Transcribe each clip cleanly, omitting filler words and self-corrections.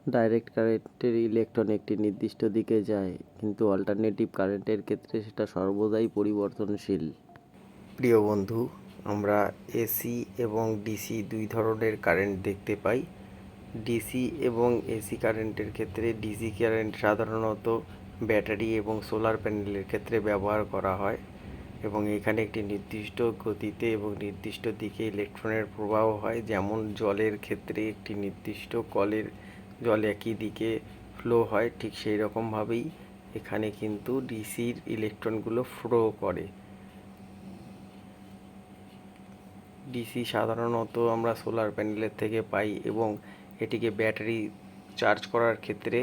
Direct কারেন্টের electron একটি নির্দিষ্ট দিকে যায়, কিন্তু অল্টারনেটিভ কারেন্টের ক্ষেত্রে সেটা সর্বদাই পরিবর্তনশীল। প্রিয় বন্ধু, আমরা এসি এবং ডিসি দুই ধরনের কারেন্ট দেখতে পাই। ডিসি এবং এসি কারেন্টের ক্ষেত্রে ডিসি কারেন্ট সাধারণত ব্যাটারি এবং সোলার প্যানেলের ক্ষেত্রে ব্যবহার করা হয়, এবং এখানে একটি নির্দিষ্ট গতিতে এবং নির্দিষ্ট দিকে ইলেকট্রনের প্রবাহ হয়। যেমন জলের ক্ষেত্রে একটি নির্দিষ্ট কলের জল একই দিকে ফ্লো হয়, ঠিক সেই রকমভাবেই এখানে কিন্তু ডিসির ইলেকট্রনগুলো ফ্লো করে। ডিসি সাধারণত আমরা সোলার প্যানেলের থেকে পাই, এবং এটিকে ব্যাটারি চার্জ করার ক্ষেত্রে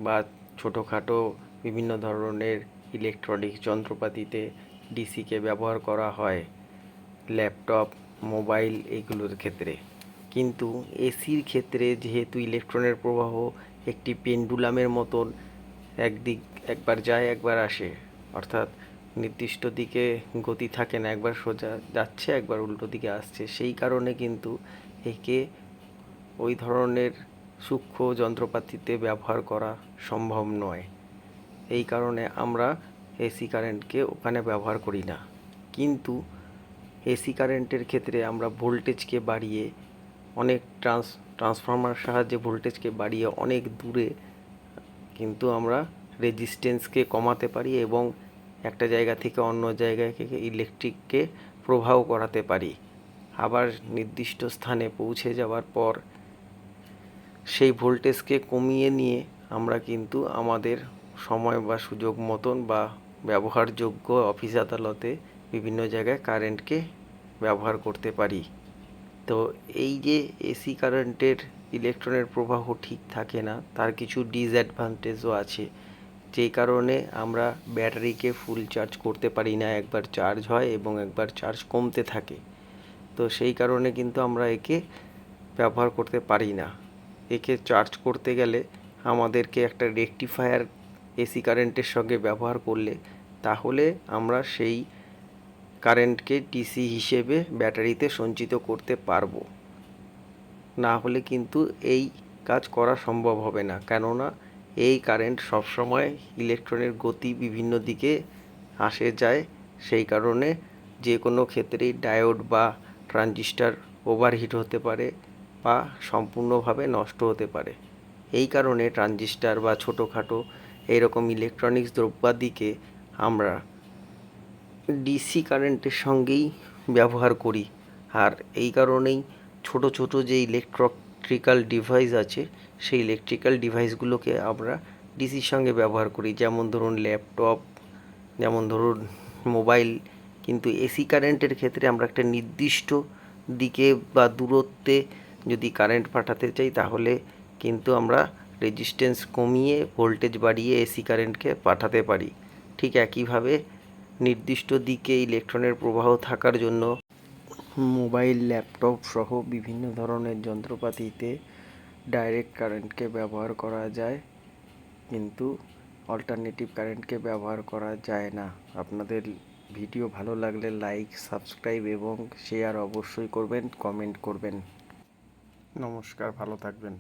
বা ছোটোখাটো বিভিন্ন ধরনের ইলেকট্রনিক যন্ত্রপাতিতে ডিসিকে ব্যবহার করা হয়, ল্যাপটপ, মোবাইল এগুলোর ক্ষেত্রে। কিন্তু এসির ক্ষেত্রে যেহেতু ইলেকট্রনের প্রবাহ একটি পেন্ডুলামের মতন একদিক একবার যায় একবার আসে, অর্থাৎ নির্দিষ্ট দিকে গতি থাকে না, একবার সোজা যাচ্ছে একবার উল্টো দিকে আসছে, সেই কারণে কিন্তু একে ওই ধরনের সূক্ষ্ম যন্ত্রপাতিতে ব্যবহার করা সম্ভব নয়। এই কারণে আমরা এসি কারেন্টকে ওখানে ব্যবহার করি না। কিন্তু এসি কারেন্টের ক্ষেত্রে আমরা ভোল্টেজকে বাড়িয়ে অনেক ট্রান্সফর্মার সাহায্যে ভোল্টেজকে বাড়িয়ে অনেক দূরে কিন্তু আমরা রেজিস্ট্যান্সকে কমাতে পারি, এবং একটা জায়গা থেকে অন্য জায়গায় ইলেকট্রিককে প্রবাহ করাতে পারি। আবার নির্দিষ্ট স্থানে পৌঁছে যাওয়ার পর সেই ভোল্টেজকে কমিয়ে নিয়ে আমরা কিন্তু আমাদের সময় বা সুযোগ মতন বা ব্যবহারযোগ্য অফিস আদালতে বিভিন্ন জায়গায় কারেন্টকে ব্যবহার করতে পারি। তো এই যে এসি কারেন্টের ইলেকট্রনের প্রবাহ ঠিক থাকে না, তার কিছু ডিসঅ্যাডভান্টেজও আছে, যেই কারণে আমরা ব্যাটারিকে ফুল চার্জ করতে পারি না, একবার চার্জ হয় এবং একবার চার্জ কমতে থাকে। তো সেই কারণে কিন্তু আমরা একে ব্যবহার করতে পারি না। একে চার্জ করতে গেলে আমাদেরকে একটা রেকটিফায়ার এসি কারেন্টের সঙ্গে ব্যবহার করলে তাহলে আমরা সেই কারেন্টকে ডিসি হিসেবে ব্যাটারিতে সঞ্চিত করতে পারবো। না হলে কিন্তু এই কাজ করা সম্ভব হবে না, কেননা এই কারেন্ট সবসময় ইলেকট্রনের গতি বিভিন্ন দিকে আসে যায়, সেই কারণে যে কোনো ক্ষেত্রেই ডায়োড বা ট্রানজিস্টর ওভারহিট হতে পারে বা সম্পূর্ণভাবে নষ্ট হতে পারে। এই কারণে ট্রানজিস্টর বা ছোটোখাটো এইরকম ইলেকট্রনিক্স দ্রব্যাদিকে আমরা ডিসি কারেন্টের সঙ্গেই ব্যবহার করি। আর এই কারণেই ছোট ছোট যে ইলেকট্রিক্যাল ডিভাইস আছে, সেই ইলেকট্রিক্যাল ডিভাইসগুলোকে আমরা ডিসির সঙ্গে ব্যবহার করি, যেমন ধরুন ল্যাপটপ, যেমন ধরুন মোবাইল। কিন্তু এসি কারেন্টের ক্ষেত্রে আমরা একটা নির্দিষ্ট দিকে বা দূরত্বে যদি কারেন্ট পাঠাতে চাই, তাহলে কিন্তু আমরা রেজিস্ট্যান্স কমিয়ে ভোল্টেজ বাড়িয়ে এসি কারেন্টকে পাঠাতে পারি। ঠিক একইভাবে নির্দিষ্ট দিকে ইলেকট্রনের প্রবাহ থাকার জন্য মোবাইল, ল্যাপটপ সহ বিভিন্ন ধরনের যন্ত্রপাতিতে ডাইরেক্ট কারেন্টকে ব্যবহার করা যায়, কিন্তু অল্টারনেটিভ কারেন্টকে ব্যবহার করা যায় না। আপনাদের ভিডিও ভালো লাগলে লাইক, সাবস্ক্রাইব এবং শেয়ার অবশ্যই করবেন, কমেন্ট করবেন। নমস্কার, ভালো থাকবেন।